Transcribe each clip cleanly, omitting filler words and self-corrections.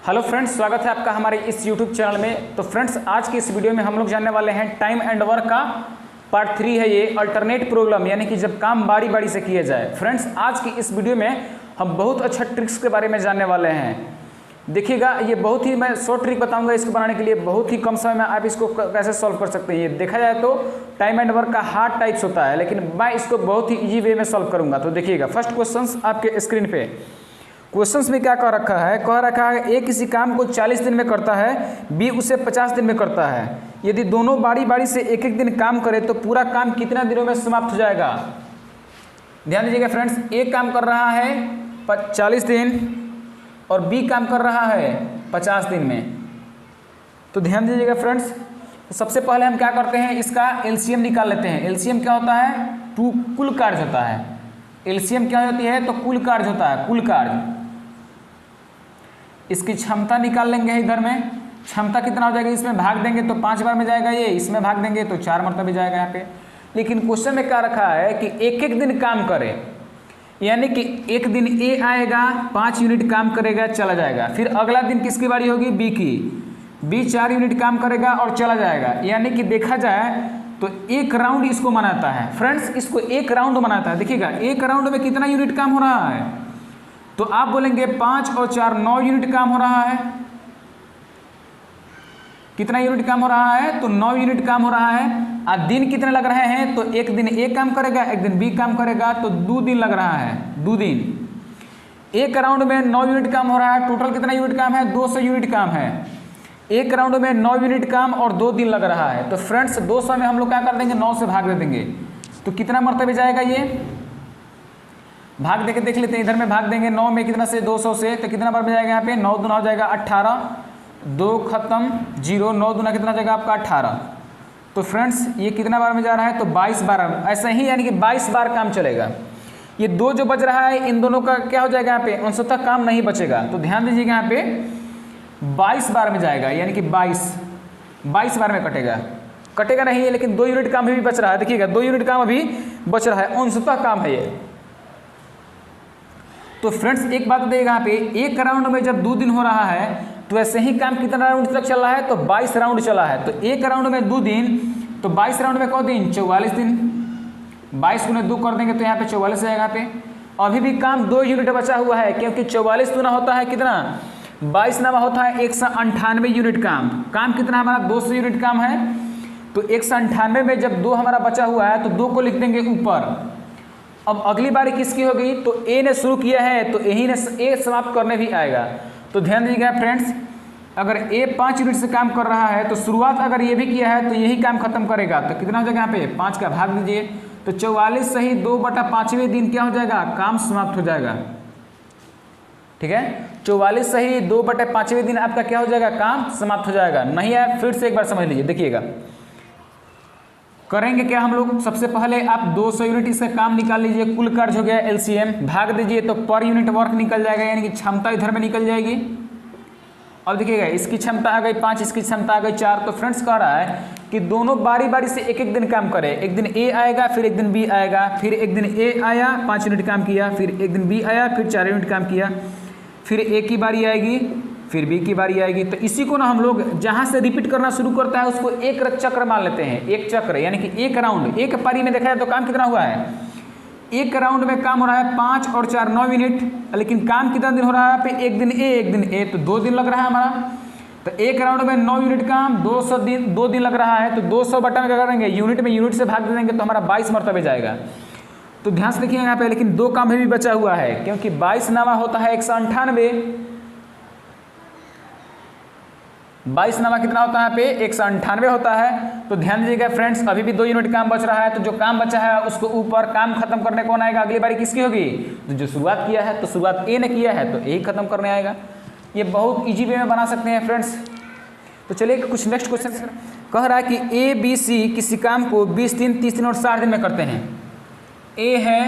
Hello friends, स्वागत है आपका हमारे इस यूट्यूब चैनल में। तो फ्रेंड्स, आज की इस वीडियो में हम लोग जानने वाले हैं टाइम एंड वर्क का पार्ट 3 है ये अल्टरनेट प्रॉब्लम, यानी कि जब काम बारी बारी से किया जाए। फ्रेंड्स, आज की इस वीडियो में हम बहुत अच्छा ट्रिक्स के बारे में जानने वाले हैं। देखिएगा, ये बहुत ही मैं शॉर्ट ट्रिक बताऊंगा इसको बनाने के लिए। बहुत ही कम समय में आप इसको कैसे सॉल्व कर सकते हैं। ये देखा जाए तो टाइम एंड वर्क का हार्ड टाइप्स होता है, लेकिन मैं इसको बहुत ही इजी वे में सॉल्व करूंगा। तो देखिएगा, फर्स्ट क्वेश्चंस आपके स्क्रीन पे। क्वेश्चंस में क्या कह रखा है? कह रखा है ए किसी काम को 40 दिन में करता है, बी उसे 50 दिन में करता है। यदि दोनों बारी बारी से एक एक दिन काम करे तो पूरा काम कितना दिनों में समाप्त हो जाएगा? ध्यान दीजिएगा फ्रेंड्स, ए काम कर रहा है 40 दिन और बी काम कर रहा है 50 दिन में। तो ध्यान दीजिएगा फ्रेंड्स, तो सबसे पहले हम क्या करते हैं, इसका एलसीएम निकाल लेते हैं। एलसीएम क्या होता है? कुल कार्य होता है। एलसीएम क्या होती है? तो कुल कार्य होता है, कुल कार्य। इसकी क्षमता निकाल लेंगे इधर में। क्षमता कितना हो जाएगा? इसमें भाग देंगे तो 5 बार में जाएगा ये, इसमें भाग देंगे तो 4 मरतबे जाएगा यहाँ पे। लेकिन क्वेश्चन में क्या रखा है कि एक एक दिन काम करे, यानी कि एक दिन ए आएगा 5 यूनिट काम करेगा, चला जाएगा। फिर अगला दिन किसकी बारी होगी? बी की। बी 4 यूनिट काम करेगा और चला जाएगा। यानी कि देखा जाए तो एक राउंड इसको मनाता है। फ्रेंड्स, इसको एक राउंड मनाता है। देखिएगा, एक राउंड में कितना यूनिट काम हो रहा है? तो आप बोलेंगे 5 और 4 9 यूनिट काम हो रहा है। कितना यूनिट काम हो रहा है? तो 9 यूनिट काम हो रहा है। आज दिन कितने लग रहे हैं? तो एक दिन ए काम करेगा, एक दिन बी काम करेगा, तो 2 दिन लग रहा है। 2 दिन। एक राउंड में 9 यूनिट काम हो रहा है। टोटल कितना यूनिट काम है? 200 यूनिट काम है। एक राउंड में 9 यूनिट काम और 2 दिन लग रहा है। तो फ्रेंड्स, 200 में हम लोग क्या कर देंगे? 9 से भाग दे देंगे। तो कितना मरतबे जाएगा ये? भाग देके देख लेते हैं। इधर में भाग देंगे 9 में, कितना से? 200 से। तो कितना बार में जाएगा यहाँ पे? 9 दूना हो जाएगा 18, 2 खत्म 0, 9 दूना कितना जाएगा आपका? 18। तो फ्रेंड्स, ये कितना बार में जा रहा है? तो 22 बार। ऐसा ही यानी कि 22 बार काम चलेगा। ये 2 जो बच रहा है, इन दोनों का क्या हो जाएगा यहाँ पे? अंशतः काम नहीं बचेगा। तो ध्यान दीजिएगा, यहाँ पे 22 बार में जाएगा, यानी कि 22 बार में कटेगा नहीं है, लेकिन 2 यूनिट काम भी बच रहा है। देखिएगा, 2 यूनिट काम अभी बच रहा है, अंशतः काम है ये। तो फ्रेंड्स, एक बात देखिएगा, यहाँ पे एक राउंड में जब 2 दिन हो रहा है तो ऐसे ही काम कितना राउंड तक चल रहा है? तो 22 राउंड चला है। तो एक राउंड में 2 दिन, तो 22 राउंड में कौ दिन? 44 दिन। 22 गुने 2 कर देंगे तो यहाँ पे 44 आएगा। यहाँ पे अभी भी काम 2 यूनिट बचा हुआ है, क्योंकि 44 गुना होता है कितना? 22 नामा होता है 198 यूनिट काम। काम कितना हमारा? 200 यूनिट काम है। तो 198 में जब 2 हमारा बचा हुआ है तो 2 को लिख देंगे ऊपर। अब अगली बारी किसकी होगी? तो ए ने शुरू किया है तो यही ने ए समाप्त करने भी आएगा। तो ध्यान दीजिएगा फ्रेंड्स, अगर ए 5 यूनिट से काम कर रहा है तो शुरुआत अगर ये भी किया है तो यही काम खत्म करेगा। तो कितना हो जाएगा यहाँ पे? 5 का भाग दीजिए, तो 44 सही 2/5वें दिन क्या हो जाएगा? काम समाप्त हो जाएगा। ठीक है, 44 सही 2/5वें दिन आपका क्या हो जाएगा? काम समाप्त हो जाएगा। नहीं है, फिर से एक बार समझ लीजिए। देखिएगा, करेंगे क्या हम लोग? सबसे पहले आप 200 यूनिट इसका काम निकाल लीजिए। कुल कार्य हो गया एलसीएम, भाग दीजिए तो पर यूनिट वर्क निकल जाएगा, यानी कि क्षमता इधर में निकल जाएगी। अब देखिएगा, इसकी क्षमता आ गई 5, इसकी क्षमता आ गई 4। तो फ्रेंड्स, कह रहा है कि दोनों बारी बारी से एक एक दिन काम करे। एक दिन ए आएगा, फिर एक दिन बी आएगा, फिर एक दिन ए आया 5 यूनिट काम किया, फिर एक दिन बी आया, फिर 4 यूनिट काम किया, फिर ए की बारी आएगी, फिर बी की बारी आएगी। तो इसी को ना हम लोग जहाँ से रिपीट करना शुरू करता है उसको एक चक्र मान लेते हैं। एक चक्र यानी कि एक राउंड। एक पारी में देखा जाए तो काम कितना हुआ है? एक राउंड में काम हो रहा है 5 और 4 9 मिनट, लेकिन काम कितना दिन हो रहा है? पे एक दिन ए, एक दिन ए, तो 2 दिन लग रहा है हमारा। तो एक राउंड में 9 यूनिट काम, 200 दिन 2 दिन लग रहा है। तो 200 बटा में क्या करेंगे? यूनिट में यूनिट से भाग दे देंगे तो हमारा 22 मरतबे जाएगा। तो ध्यान से देखिए यहाँ पे, लेकिन 2 काम भी बचा हुआ है, क्योंकि 22 नामा होता है 198। 22 नामा कितना होता है? पे 198 होता है। तो ध्यान दीजिएगा फ्रेंड्स, अभी भी 2 यूनिट काम बच रहा है। तो जो काम बचा है उसको ऊपर, काम खत्म करने कौन आएगा? अगली बारी किसकी होगी? तो जो शुरुआत किया है, तो शुरुआत ए ने किया है तो ए खत्म करने आएगा। ये बहुत इजी वे में बना सकते हैं फ्रेंड्स। तो चलिए कुछ नेक्स्ट क्वेश्चन। कह रहा है कि ए बी सी किसी काम को 20 दिन 30 दिन और 60 दिन में करते हैं। ए है,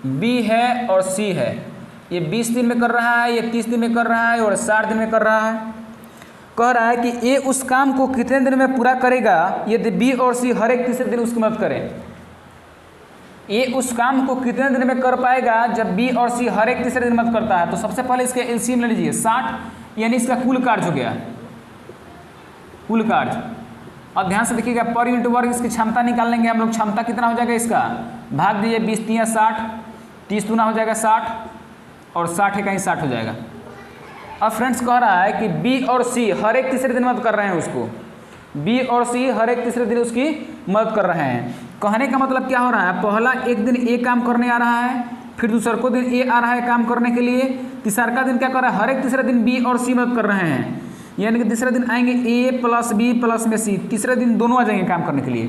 बी है और सी है। ये 20 दिन में कर रहा है, ये 30 दिन में कर रहा है और 60 दिन में कर रहा है। कह रहा है कि ए उस काम को कितने दिन में पूरा करेगा यदि बी और सी हर एक तीसरे दिन उसकी मदद करें। ए उस काम को कितने दिन में कर पाएगा जब बी और सी हर एक तीसरे दिन मदद करता है। तो सबसे पहले इसके एलसीएम ले लीजिए 60, यानी इसका कुल कार्य हो गया, कुल कार्य। अब ध्यान से देखिएगा पर यूनिट वर्क इसकी क्षमता निकाल लेंगे हम लोग। क्षमता कितना हो जाएगा इसका, भाग दीजिए 20 3 60, 30 दूना हो जाएगा 60 और 60 है कहीं 60 हो जाएगा। अब फ्रेंड्स कह रहा है कि बी और सी हर एक तीसरे दिन मदद कर रहे हैं उसको, बी और सी हर एक तीसरे दिन उसकी मदद कर रहे हैं। कहने का मतलब क्या हो रहा है, पहला एक दिन ए काम करने आ रहा है, फिर दूसरा को दिन ए आ रहा है काम करने के लिए, तीसरा का दिन क्या कर रहा है, हर एक तीसरे दिन बी और सी मदद कर रहे हैं। यानी कि तीसरे दिन आएंगे ए प्लस बी प्लस में सी, तीसरे दिन दोनों आ जाएंगे काम करने के लिए।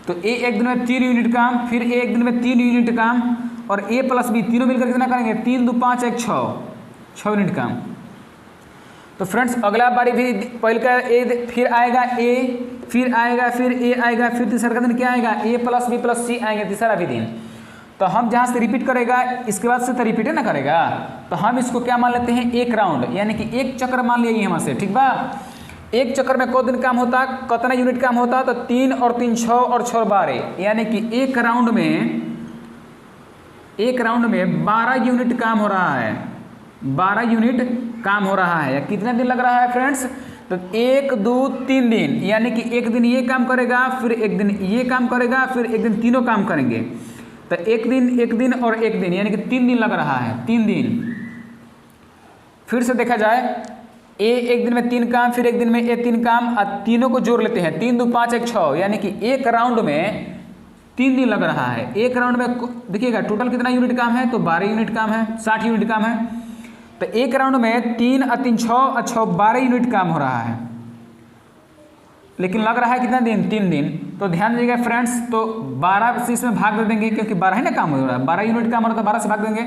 तो ए एक दिन में 3 यूनिट काम, फिर ए एक दिन में 3 यूनिट काम, और ए प्लस बी तीनों मिलकर कितना करेंगे, 3 2 5 1 6 यूनिट काम। तो फ्रेंड्स अगला बारी भी पहले का ए, फिर आएगा ए, फिर आएगा, फिर ए आएगा, फिर तीसरा का दिन क्या आएगा, ए प्लस बी प्लस सी आएंगे तीसरा भी दिन। तो हम जहाँ से रिपीट करेगा इसके बाद से तो रिपीट है ना करेगा, तो हम इसको क्या मान लेते हैं, एक राउंड, यानी कि एक चक्र मान लिया यहाँ से, ठीक बा। एक चक्कर में को दिन काम होता, कितना यूनिट काम होता, तो 3 और 3 6 और 6 12, यानी कि एक राउंड में 12 यूनिट काम हो रहा है, 12 यूनिट काम हो रहा है। या कितने दिन लग रहा है फ्रेंड्स, तो 1 2 3 दिन, यानी कि एक दिन ये काम करेगा, फिर एक दिन ये काम करेगा, फिर एक दिन तीनों काम करेंगे। तो एक दिन और एक दिन, यानी कि 3 दिन लग रहा है, 3 दिन। फिर से देखा जाए, ए एक दिन में 3 काम, फिर एक दिन में ए 3 काम, और तीनों को जोड़ लेते हैं, 3 2 5 1 6, यानी कि एक राउंड में 3 दिन लग रहा है। एक राउंड में देखिएगा टोटल कितना यूनिट काम है, तो 12 यूनिट काम है, 60 यूनिट काम है। तो एक राउंड में 3 और 3 6 और 6 12 यूनिट काम हो रहा है, लेकिन लग रहा है कितना दिन, 3 दिन। तो ध्यान दीजिएगा फ्रेंड्स, तो 12 से इसमें भाग दे देंगे, क्योंकि 12 ही ना काम हो रहा है, 12 यूनिट काम हो रहा है, तो 12 से भाग देंगे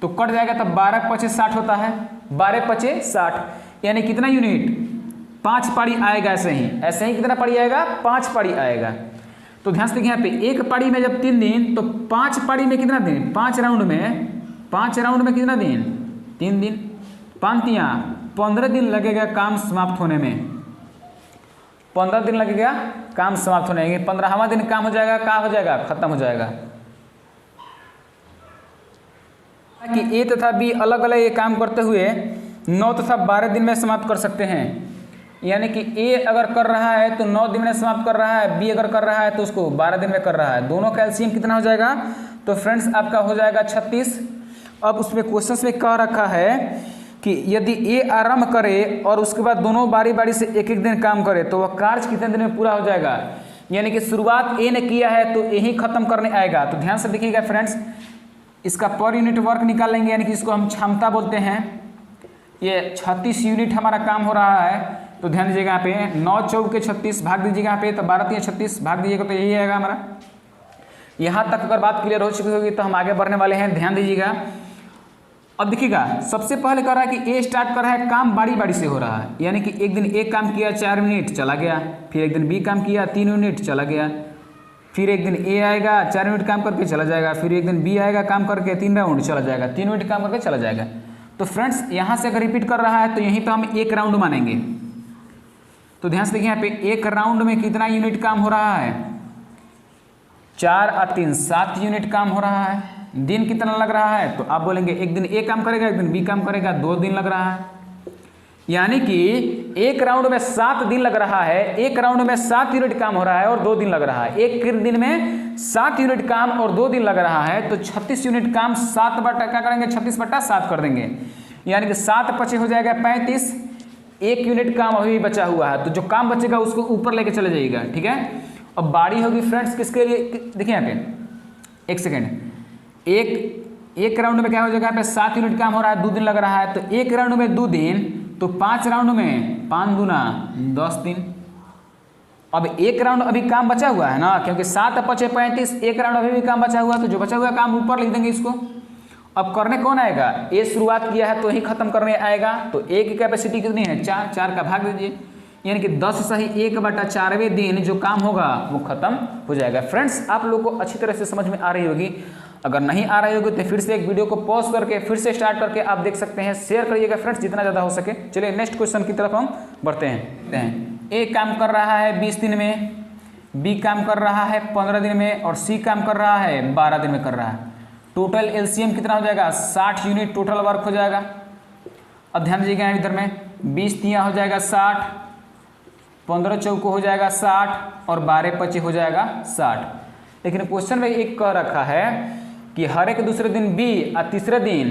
तो कट जाएगा। तो 12 5 60 होता है, 12 5 60, यानी कितना यूनिट, 5 पारी आएगा। ऐसे ही कितना पारी आएगा, 5 पारी आएगा। तो ध्यान से देखिए यहाँ पे एक पारी में जब 3 दिन, तो 5 पारी में कितना दिन, 5 राउंड में कितना दिन, 3 दिन, 5 तियाँ 15 दिन लगेगा काम समाप्त होने में, 15 दिन लगेगा काम समाप्त होने में। 15वां दिन काम हो जाएगा, क्या हो जाएगा, खत्म हो जाएगा। कि ए तथा बी अलग अलग ये काम करते हुए 9 तथा 12 दिन में समाप्त कर सकते हैं। यानी कि ए अगर कर रहा है तो 9 दिन में समाप्त कर रहा है, बी अगर कर रहा है तो उसको 12 दिन में कर रहा है। दोनों का एलसीएम कितना हो जाएगा, तो फ्रेंड्स आपका हो जाएगा 36। अब उसमें क्वेश्चन में कह रखा है कि यदि ए आरंभ करे और उसके बाद दोनों बारी बारी से एक एक दिन काम करे तो वह कार्य कितने दिन में पूरा हो जाएगा। यानी कि शुरुआत ए ने किया है तो यही खत्म करने आएगा। तो ध्यान से देखिएगा फ्रेंड्स, इसका पर यूनिट वर्क निकाल लेंगे, यानी कि इसको हम क्षमता बोलते हैं। ये 36 यूनिट हमारा काम हो रहा है। तो ध्यान दीजिएगा यहाँ पे 9 4 के 36 भाग दीजिएगा यहाँ पे, तो 12 3 36 भाग दीजिएगा, तो यही आएगा हमारा। यहाँ तक अगर बात क्लियर हो चुकी होगी तो हम आगे बढ़ने वाले हैं, ध्यान दीजिएगा। अब देखिएगा, सबसे पहले कह रहा है कि ए स्टार्ट कर रहा है, काम बारी बारी से हो रहा है। यानी कि एक दिन ए काम किया 4 यूनिट चला गया, फिर एक दिन बी काम किया 3 यूनिट चला गया, फिर एक दिन ए आएगा 4 यूनिट काम करके चला जाएगा, फिर एक दिन बी आएगा काम करके 3 राउंड चला जाएगा, 3 यूनिट काम करके चला जाएगा। तो फ्रेंड्स यहाँ से अगर रिपीट कर रहा है तो यहीं पर हम एक राउंड मानेंगे। तो ध्यान से देखिए यहाँ पे एक राउंड में कितना यूनिट काम हो रहा है, 4 और 3 7 यूनिट काम हो रहा है। दिन कितना लग रहा है, तो आप बोलेंगे एक दिन ए काम करेगा, एक दिन बी काम करेगा, 2 दिन लग रहा है। यानी कि एक राउंड में 7 दिन लग रहा है, एक राउंड में 7 यूनिट काम हो रहा है और 2 दिन लग रहा है। एक दिन में 7 यूनिट काम और 2 दिन लग रहा है, तो 36 यूनिट काम 7 बटा क्या करेंगे, 36/7 कर देंगे। यानी कि 7 5 हो जाएगा 35, 1 यूनिट काम अभी बचा हुआ है, तो जो काम बचेगा उसको ऊपर लेके चले जाइएगा, ठीक है। अब बारी होगी फ्रेंड्स किसके लिए, देखिए यहाँ पे 1 सेकेंड, एक राउंड में क्या हो जाएगा, यहाँ पे 7 यूनिट काम हो रहा है, 2 दिन लग रहा है, तो एक राउंड में 2 दिन, तो 5 राउंड में 5 दूना 10 दिन। अब एक राउंड अभी काम बचा हुआ है ना, क्योंकि 7 5 35, एक राउंड अभी भी काम बचा हुआ है, तो जो बचा हुआ काम ऊपर लिख देंगे इसको। अब करने कौन आएगा, ए शुरुआत किया है तो ही खत्म करने आएगा। तो ए की कैपेसिटी कितनी है, 4, 4 का भाग दीजिए, यानी कि 10 सही 1/4वें दिन जो काम होगा वो खत्म हो जाएगा। फ्रेंड्स आप लोग को अच्छी तरह से समझ में आ रही होगी। अगर नहीं आ रही होगी तो फिर से एक वीडियो को पॉज करके फिर से स्टार्ट करके आप देख सकते हैं। शेयर करिएगा फ्रेंड्स जितना ज़्यादा हो सके। चलिए नेक्स्ट क्वेश्चन की तरफ हम बढ़ते हैं। ए काम कर रहा है 20 दिन में, बी काम कर रहा है 15 दिन में और सी काम कर रहा है 12 दिन में कर रहा है। टोटल एलसीएम कितना हो जाएगा, 60 यूनिट टोटल वर्क हो जाएगा। अब ध्यान दीजिएगा इधर में 20 तियाँ हो जाएगा 60, 15 चौको हो जाएगा 60 और 12 पचे हो जाएगा 60। लेकिन क्वेश्चन में एक कह रखा है कि हर एक दूसरे दिन बी और तीसरे दिन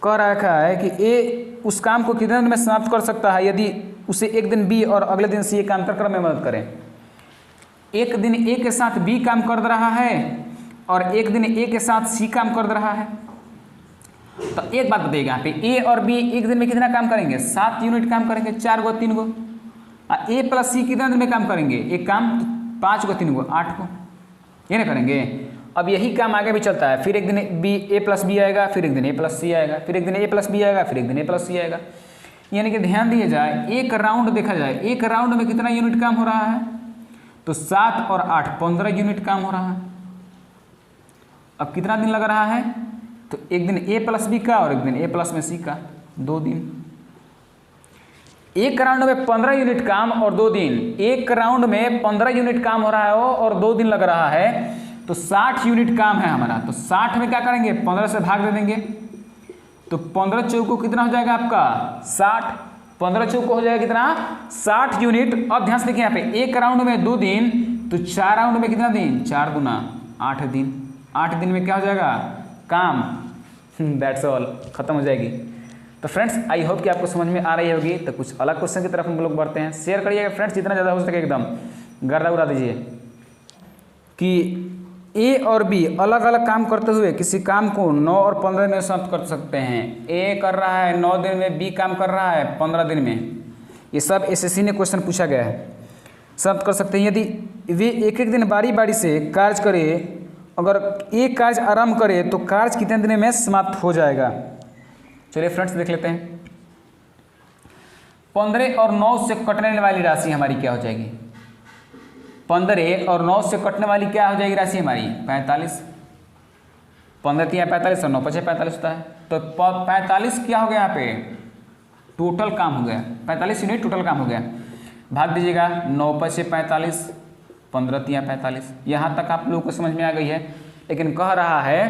कह रखा है कि ए उस काम को कितने दिन में समाप्त कर सकता है यदि उसे एक दिन बी और अगले दिन सी काम अंतरक्रम में मदद करें। एक दिन ए के साथ बी काम कर रहा है और एक दिन ए के साथ सी काम कर रहा है। तो एक बात बताइएगा यहाँ पे ए और बी एक दिन में कितना काम करेंगे? 7 यूनिट काम करेंगे, 4 गो 3 गो। और ए प्लस सी कितना दिन में काम करेंगे? एक काम 5 गो 3 गो 8 गो, ये ना करेंगे। अब यही काम आगे भी चलता है, फिर एक दिन बी ए प्लस बी आएगा, फिर एक दिन ए प्लस सी आएगा, फिर एक दिन ए प्लस बी आएगा, फिर एक दिन ए प्लस सी आएगा। यानी कि ध्यान दिया जाए, एक राउंड देखा जाए, एक राउंड में कितना यूनिट काम हो रहा है? तो 7 और 8 15 यूनिट काम हो रहा है। अब कितना दिन लग रहा है? तो एक दिन ए प्लस बी का और एक दिन ए प्लस में सी का, 2 दिन। एक राउंड में 15 यूनिट काम और 2 दिन। एक राउंड में 15 यूनिट काम हो रहा है और 2 दिन लग रहा है, तो 60 यूनिट काम है हमारा। तो 60 में क्या करेंगे? 15 से भाग दे देंगे, तो 15 चौको कितना हो जाएगा आपका? 60। 15 चौको हो जाएगा कितना? 60 यूनिट। अब ध्यान से देखिए यहाँ पे, एक राउंड में 2 दिन, तो 4 राउंड में कितना दिन? 4 गुना 8 दिन। 8 दिन में क्या हो जाएगा? काम। दैट्स ऑल, खत्म हो जाएगी। तो फ्रेंड्स, आई होप कि आपको समझ में आ रही होगी। तो कुछ अलग क्वेश्चन की तरफ हम लोग बढ़ते हैं। शेयर करिएगा फ्रेंड्स, जितना ज़्यादा हो सके एकदम गर्दा उड़ा दीजिए। कि ए और बी अलग अलग काम करते हुए किसी काम को 9 और 15 दिन में समाप्त कर सकते हैं। ए कर रहा है 9 दिन में, बी काम कर रहा है 15 दिन में। ये सब एसएससी ने क्वेश्चन पूछा गया है, समाप्त कर सकते हैं यदि वे एक एक दिन बारी बारी से कार्य करे। अगर एक कार्य आरंभ करे तो कार्य कितने दिन में समाप्त हो जाएगा? चलिए फ्रेंड्स देख लेते हैं। 15 और 9 से कटने वाली राशि हमारी क्या हो जाएगी? 15 और 9 से कटने वाली क्या हो जाएगी राशि हमारी? 45। 15 तिया 45 और 9 पचे 45 होता है। तो 45 क्या हो गया यहाँ पे? टोटल काम हो गया, 45 यूनिट टोटल काम हो गया। भाग दीजिएगा, 9 पचे 45, 15 तिया 45। यहाँ तक आप लोगों को समझ में आ गई है। लेकिन कह रहा है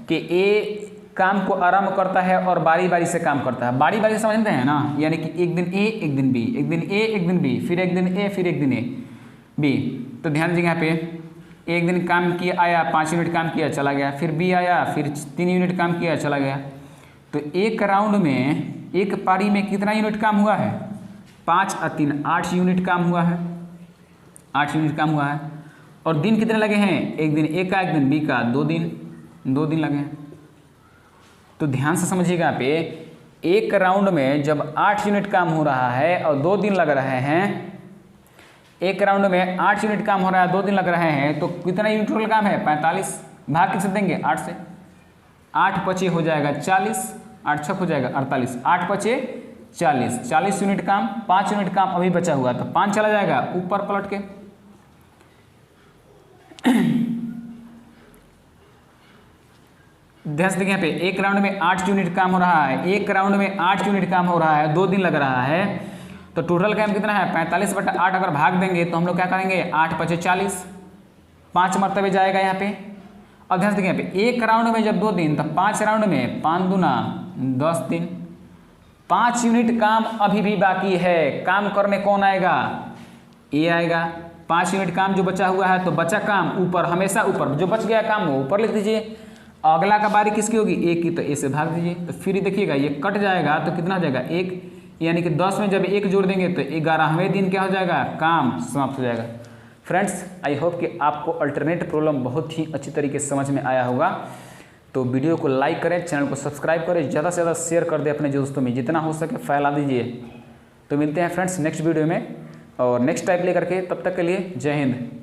कि ए काम को आरंभ करता है और बारी बारी से काम करता है। बारी बारी से समझते हैं ना, यानी कि एक दिन ए एक दिन बी, एक दिन ए एक दिन बी, फिर एक दिन ए फिर एक दिन ए बी। तो ध्यान दीजिए यहाँ पे, एक दिन काम किया आया 5 यूनिट काम किया चला गया, फिर बी आया फिर 3 यूनिट काम किया चला गया। तो एक राउंड में एक पारी में कितना यूनिट काम हुआ है? 5 और 3 8 यूनिट काम हुआ है, 8 यूनिट काम हुआ है। और दिन कितने लगे हैं? एक दिन ए का एक दिन बी का, 2 दिन लगे हैं। तो ध्यान से समझिएगा यहाँ पे, एक राउंड में जब 8 यूनिट काम हो रहा है और 2 दिन लग रहे हैं, एक राउंड में 8 यूनिट काम हो रहा है 2 दिन लग रहे हैं, तो कितना यूनिट टोटल काम है? 45। भाग किससे देंगे? 8 से। 8 पचे हो जाएगा 40, 8 छक हो जाएगा 48, 8 पचे 40, 40 यूनिट काम। 5 यूनिट काम अभी बचा हुआ, तो 5 चला जाएगा ऊपर पलट के। ध्यान से देखिए यहाँ पे, एक राउंड में 8 यूनिट काम हो रहा है, एक राउंड में 8 यूनिट काम हो रहा है, 2 दिन लग रहा है। तो टोटल काम कितना है? 45/8 अगर भाग देंगे तो हम लोग क्या करेंगे? 8 पचे 40, 5 मरतबे जाएगा यहाँ पे। अब ध्यान से देखिए यहाँ पे, एक राउंड में जब 2 दिन, तो 5 राउंड में 5 दूना 10 दिन। 5 यूनिट काम अभी भी बाकी है। काम करने कौन आएगा? ए आएगा। 5 यूनिट काम जो बचा हुआ है, तो बचा काम ऊपर, हमेशा ऊपर। जो बच गया काम वो ऊपर लिख दीजिए। अगला का बारी किसकी होगी? ए की, तो ए से भाग दीजिए। तो फिर देखिएगा ये कट जाएगा, तो कितना हो जाएगा? 1, यानी कि 10 में जब 1 जोड़ देंगे तो 11वें दिन क्या हो जाएगा? काम समाप्त हो जाएगा। फ्रेंड्स, आई होप कि आपको अल्टरनेट प्रॉब्लम बहुत ही अच्छी तरीके से समझ में आया होगा। तो वीडियो को लाइक करें, चैनल को सब्सक्राइब करें, ज़्यादा से ज़्यादा शेयर कर दें अपने दोस्तों में, जितना हो सके फैला दीजिए। तो मिलते हैं फ्रेंड्स नेक्स्ट वीडियो में और नेक्स्ट टाइप लेकर के, तब तक के लिए जय हिंद।